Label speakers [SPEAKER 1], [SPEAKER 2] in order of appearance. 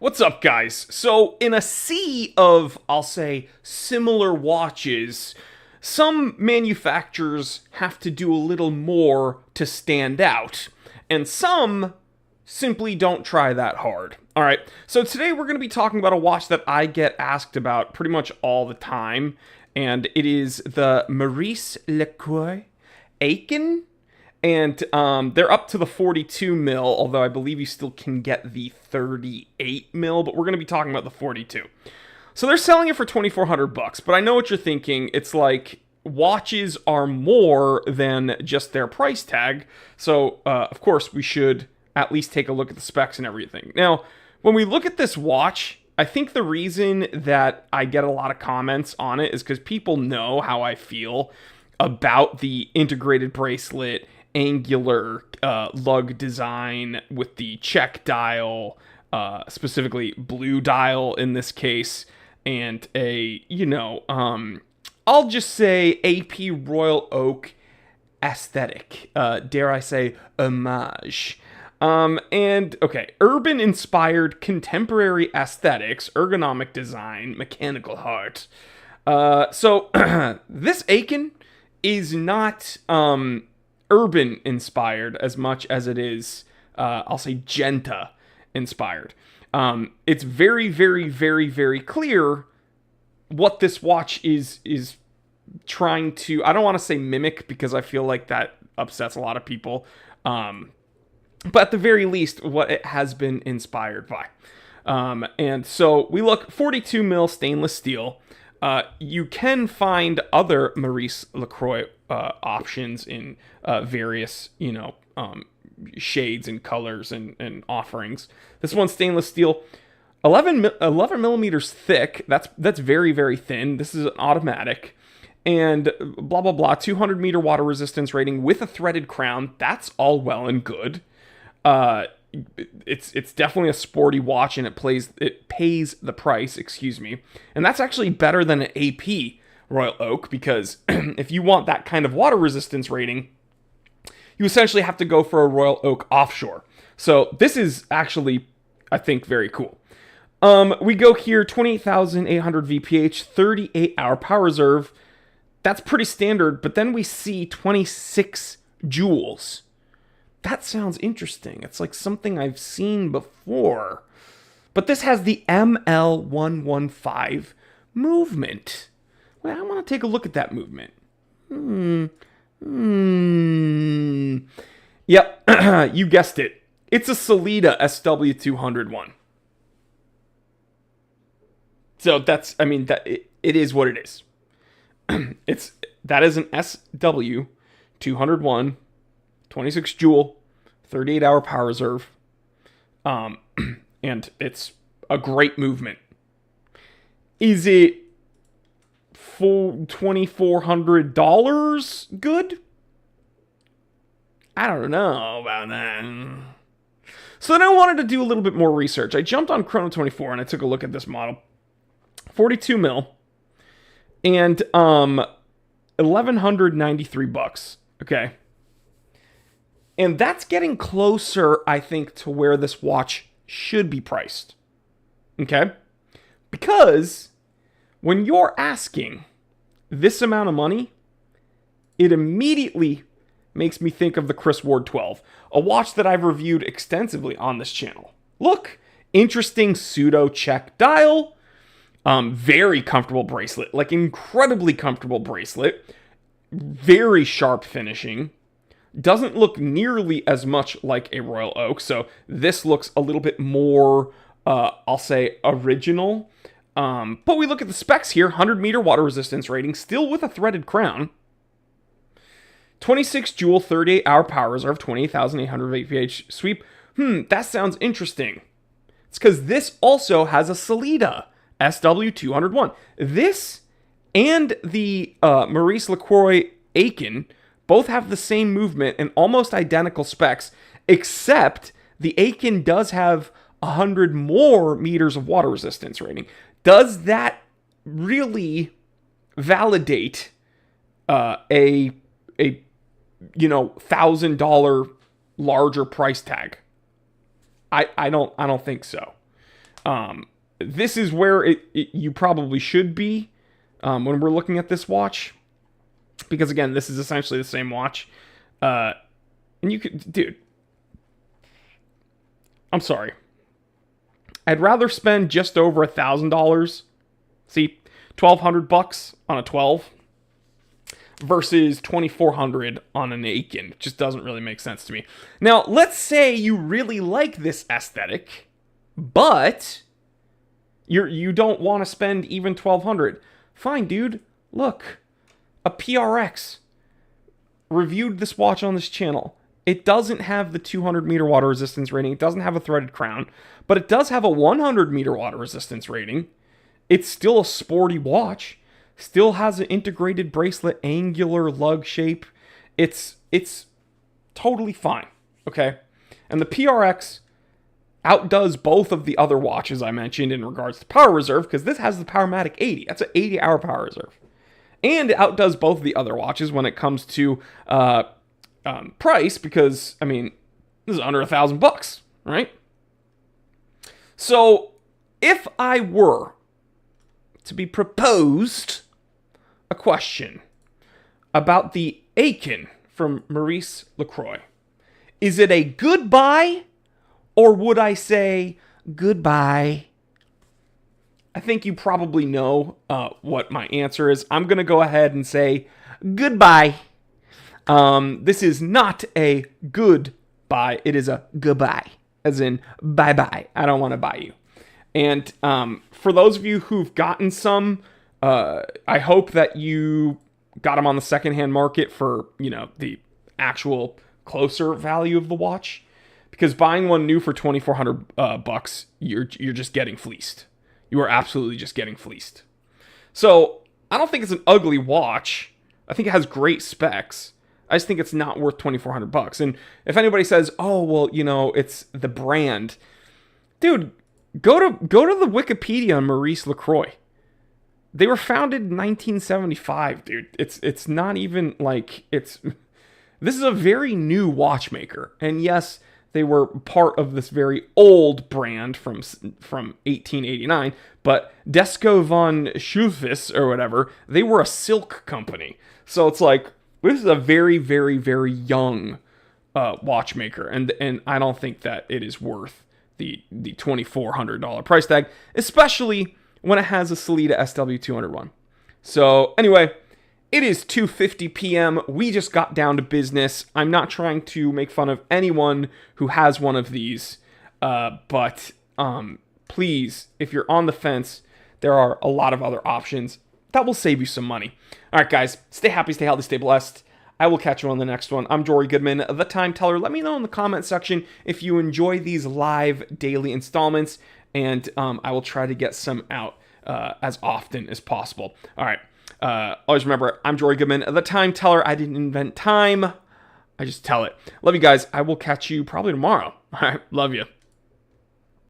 [SPEAKER 1] What's up, guys? So, in a sea of, I'll say, similar watches, some manufacturers have to do a little more to stand out, and some simply don't try that hard. Alright, so today we're going to be talking about a watch that I get asked about pretty much all the time, and it is the Maurice Lacroix Aikon. And they're up to the 42 mil, although I believe you still can get the 38 mil, but we're going to be talking about the 42. So they're selling it for $2,400, but I know what you're thinking. It's like watches are more than just their price tag. So, of course, we should at least take a look at the specs and everything. Now, when we look at this watch, I think the reason that I get a lot of comments on it is because people know how I feel about the integrated bracelet, angular lug design with the check dial, specifically blue dial in this case, and a, I'll just say AP Royal Oak aesthetic, dare I say homage. Urban-inspired contemporary aesthetics, ergonomic design, mechanical heart. So this Aikon is not urban inspired as much as it is, I'll say, Genta inspired. It's very, very, very, very clear what this watch is trying to, I don't want to say mimic because I feel like that upsets a lot of people. But at the very least, what it has been inspired by. And so we look 42 mil stainless steel. You can find other Maurice Lacroix options in various, shades and colors and offerings. This one's stainless steel, 11 millimeters thick. That's very, very thin. This is an automatic. And blah, blah, blah, 200 meter water resistance rating with a threaded crown. That's all well and good. It's definitely a sporty watch, and it pays the price, and that's actually better than an AP Royal Oak, because if you want that kind of water resistance rating, you essentially have to go for a Royal Oak offshore. So this is actually, I think, very cool. We go here, 28,800 VPH, 38-hour power reserve. That's pretty standard, but then we see 26 joules. That sounds interesting. It's like something I've seen before. But this has the ML115 movement. Well, I want to take a look at that movement. Yep, you guessed it. It's a Sellita SW201. So it is what it is. That is an SW201. 26 joule, 38-hour power reserve, and it's a great movement. Is it full $2,400 good? I don't know about that. So then I wanted to do a little bit more research. I jumped on Chrono24 and I took a look at this model. 42 mil and $1,193. Okay. And that's getting closer, I think, to where this watch should be priced. Okay? Because when you're asking this amount of money, it immediately makes me think of the Chris Ward 12, a watch that I've reviewed extensively on this channel. Look, interesting pseudo check dial, very comfortable bracelet, like incredibly comfortable bracelet, very sharp finishing. Doesn't look nearly as much like a Royal Oak, so this looks a little bit more, I'll say, original. But we look at the specs here, 100 meter water resistance rating, still with a threaded crown. 26 joule, 38-hour power reserve, 28,800 VPH sweep. That sounds interesting. It's because this also has a Sellita SW201. This and the Maurice Lacroix Aikon both have the same movement and almost identical specs, except the Aikon does have 100 more meters of water resistance rating. Does that really validate a $1,000 larger price tag? I don't think so. This is where you probably should be when we're looking at this watch. Because, again, this is essentially the same watch. And you could... Dude. I'm sorry. I'd rather spend just over $1,000. See, $1,200 on a 12 versus $2,400 on an Aikon. It just doesn't really make sense to me. Now, let's say you really like this aesthetic, but you don't want to spend even $1,200. Fine, dude. Look, a PRX reviewed this watch on this channel. It doesn't have the 200 meter water resistance rating. It doesn't have a threaded crown, but it does have a 100 meter water resistance rating. It's still a sporty watch. Still has an integrated bracelet, angular lug shape. It's totally fine, okay? And the PRX outdoes both of the other watches I mentioned in regards to power reserve, because this has the Powermatic 80. That's an 80-hour power reserve. And it outdoes both of the other watches when it comes to price, because, I mean, this is under $1,000, right? So, if I were to be proposed a question about the Aikon from Maurice Lacroix, is it a good buy, or would I say goodbye? I think you probably know what my answer is. I'm going to go ahead and say goodbye. This is not a good buy. It is a goodbye, as in bye-bye. I don't want to buy you. And for those of you who've gotten some, I hope that you got them on the secondhand market for, the actual closer value of the watch. Because buying one new for $2,400 you're just getting fleeced. You are absolutely just getting fleeced. So I don't think it's an ugly watch. I think it has great specs. I just think it's not worth $2,400. And if anybody says, "Oh, well, it's the brand," dude, go to the Wikipedia on Maurice Lacroix. They were founded in 1975, dude. It's not even like it's. This is a very new watchmaker, and yes, they were part of this very old brand from 1889. But Desco von Schulfis or whatever, they were a silk company. So it's like, this is a very, very, very young watchmaker, and I don't think that it is worth the $2,400 price tag, especially when it has a Sellita SW201. So anyway, it is 2:50 p.m. We just got down to business. I'm not trying to make fun of anyone who has one of these, but please, if you're on the fence, there are a lot of other options that will save you some money. All right, guys, stay happy, stay healthy, stay blessed. I will catch you on the next one. I'm Jory Goodman, the Time Teller. Let me know in the comment section if you enjoy these live daily installments, and I will try to get some out as often as possible. All right. Always remember, I'm Jory Goodman, the Time Teller. I didn't invent time. I just tell it. Love you guys. I will catch you probably tomorrow. All right. Love you.